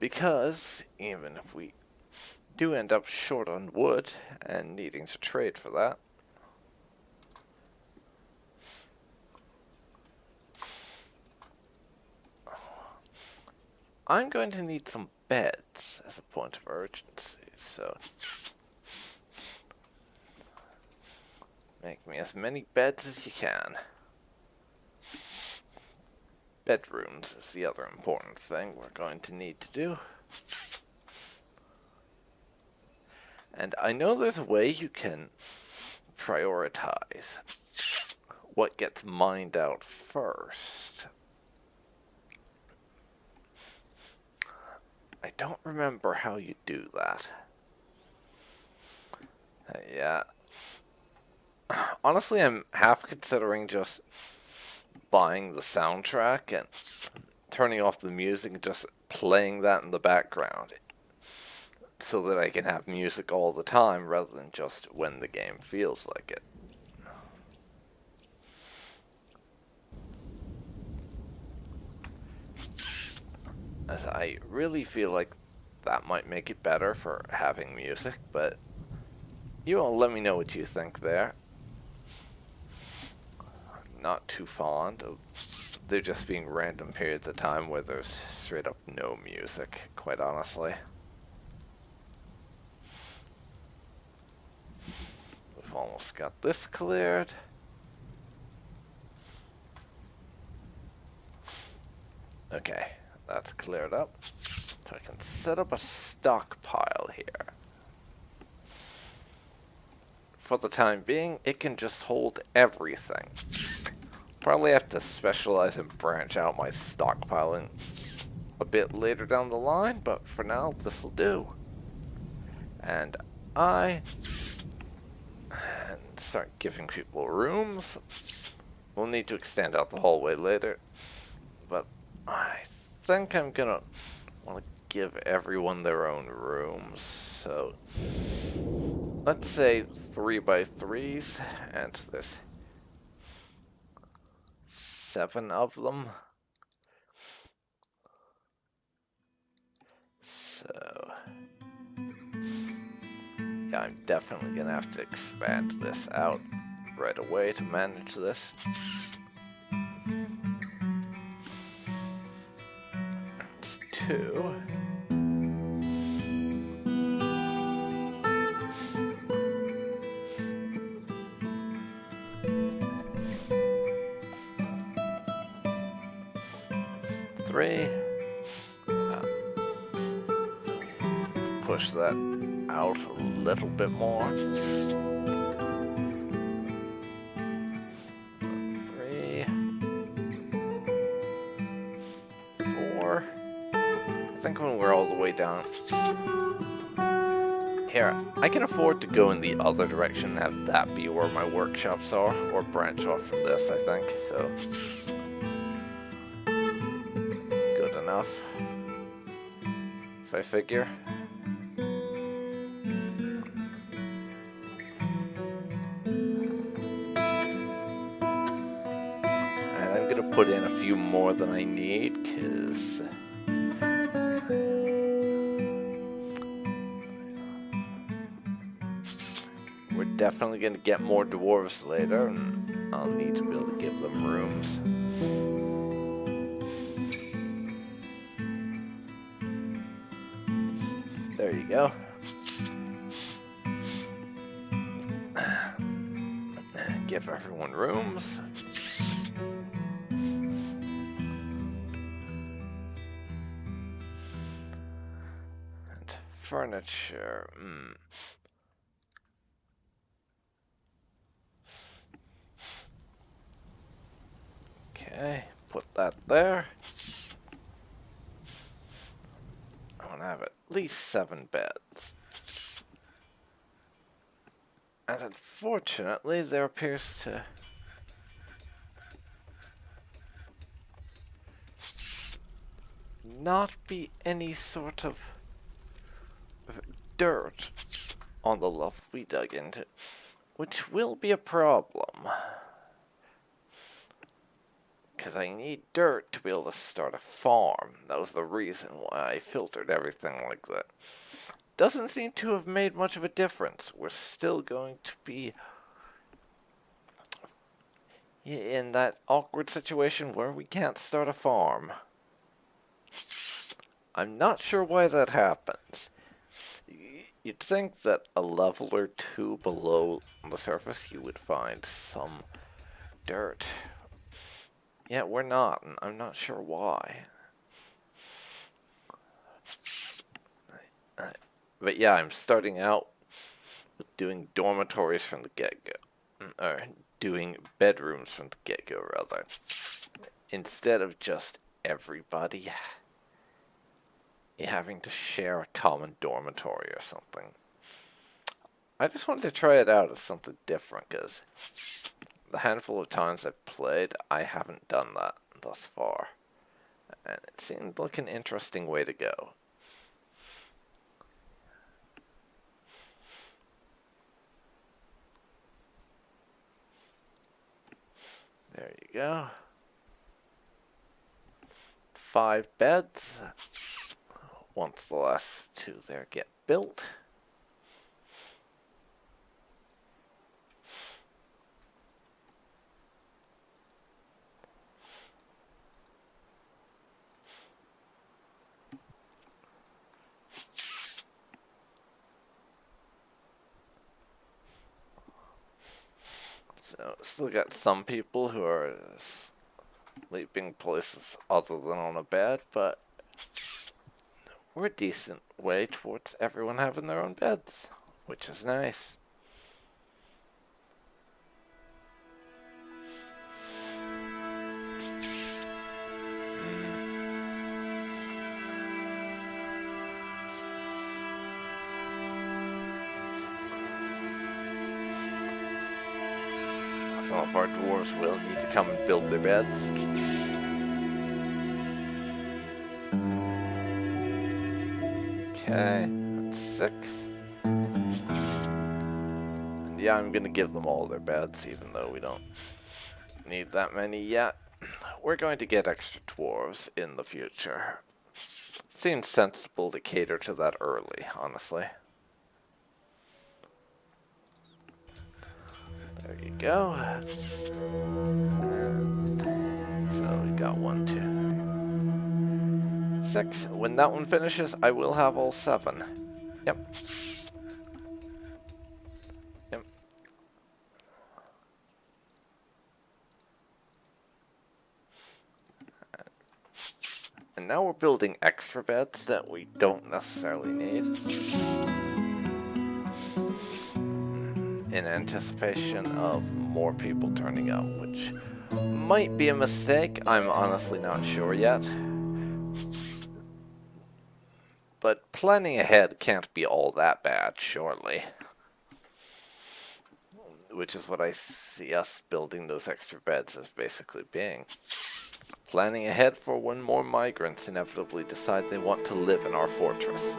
Because even if we do end up short on wood and needing to trade for that, I'm going to need some beds as a point of urgency, so make me as many beds as you can. Bedrooms is the other important thing we're going to need to do. And I know there's a way you can prioritize what gets mined out first. I don't remember how you do that. Yeah. Honestly, I'm half considering just buying the soundtrack and turning off the music and just playing that in the background so that I can have music all the time rather than just when the game feels like it. As I really feel like that might make it better for having music, but you all let me know what you think there. I'm not too fond of there just being random periods of time where there's straight up no music, quite honestly. We've almost got this cleared. Okay, that's cleared up. So I can set up a stockpile here. For the time being, it can just hold everything. Probably have to specialize and branch out my stockpiling a bit later down the line, but for now, this will do. And I start giving people rooms. We'll need to extend out the hallway later, but I think I'm gonna want to give everyone their own rooms. So let's say 3x3s, and there's 7 of them. So yeah, I'm definitely gonna have to expand this out right away to manage this. It's 2. Three. Push that out a little bit more. 3, 4. I think when we're all the way down. Here, I can afford to go in the other direction and have that be where my workshops are, or branch off from this, I think, so. Good enough. If I figure. And I'm gonna put in a few more than I need, because we're definitely going to get more dwarves later, and I'll need to be able to give them rooms. There you go. Give everyone rooms. And furniture. Okay, put that there. I want to have at least 7 beds. And unfortunately, there appears to not be any sort of dirt on the loft we dug into, which will be a problem. because I need dirt to be able to start a farm. That was the reason why I filtered everything like that. Doesn't seem to have made much of a difference. We're still going to be in that awkward situation where we can't start a farm. I'm not sure why that happens. You'd think that a level or two below the surface you would find some dirt. Yeah, we're not, and I'm not sure why. But yeah, I'm starting out with doing dormitories from the get-go. Or doing bedrooms from the get-go, rather. Instead of just everybody having to share a common dormitory or something. I just wanted to try it out as something different, because the handful of times I've played, I haven't done that thus far. And it seemed like an interesting way to go. There you go. 5 beds. Once the last 2 there get built. So, still got some people who are sleeping places other than on a bed, but we're a decent way towards everyone having their own beds, which is nice. Some of our dwarves will need to come and build their beds. Okay, that's 6. And yeah, I'm gonna give them all their beds, even though we don't need that many yet. We're going to get extra dwarves in the future. Seems sensible to cater to that early, honestly. There you go. And so we got 1, 2, 6. When that one finishes, I will have all 7. Yep. Yep. And now we're building extra beds that we don't necessarily need. In anticipation of more people turning up, which might be a mistake. I'm honestly not sure yet. But planning ahead can't be all that bad, surely. Which is what I see us building those extra beds as basically being. Planning ahead for when more migrants inevitably decide they want to live in our fortress.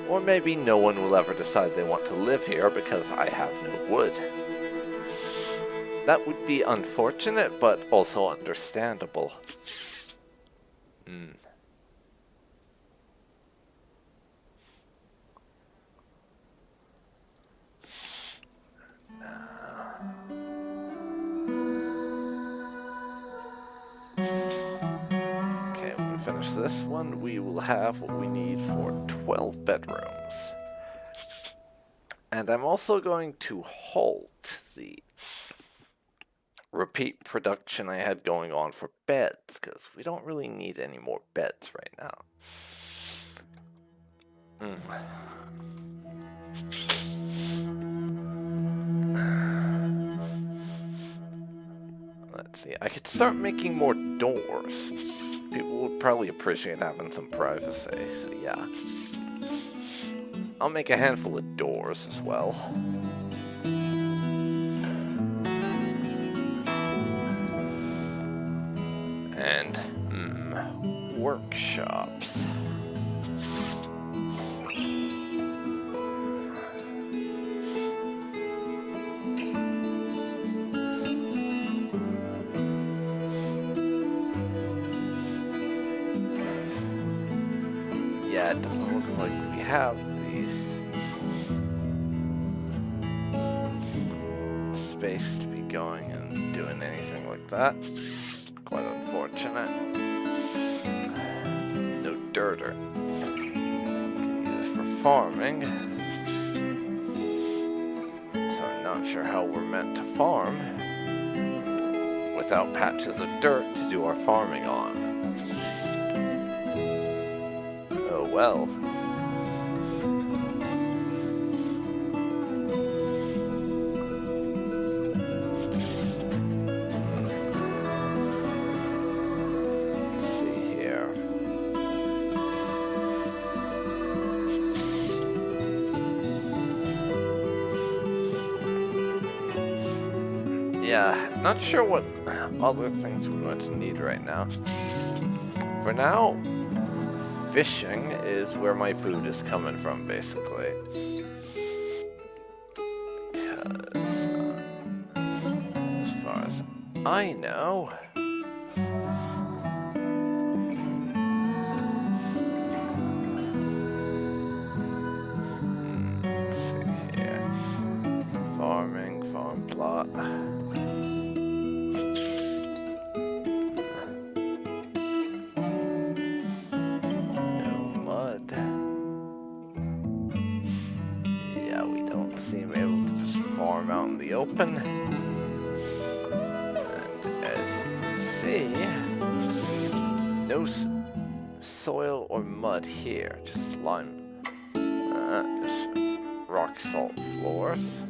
Or maybe no one will ever decide they want to live here because I have no wood. That would be unfortunate, but also understandable. Okay, when we finish this one, we will have what we need for 12 bedrooms. And I'm also going to halt the repeat production I had going on for beds, because we don't really need any more beds right now. Let's see, I could start making more doors. People would probably appreciate having some privacy, so yeah. I'll make a handful of doors as well. And, workshops. Yeah, it doesn't look like we have these. Space to be going and doing anything like that. Quite unfortunate. No dirter. Can use for farming. So I'm not sure how we're meant to farm without patches of dirt to do our farming on. Oh well. Let's see here. Yeah, not sure what other things we're going to need right now. For now, fishing is where my food is coming from, basically. Because, as far as I know, let's see here. Farming, farm plot. Seem able to just farm out in the open. And as you can see, no soil or mud here, just lime, just rock salt floors.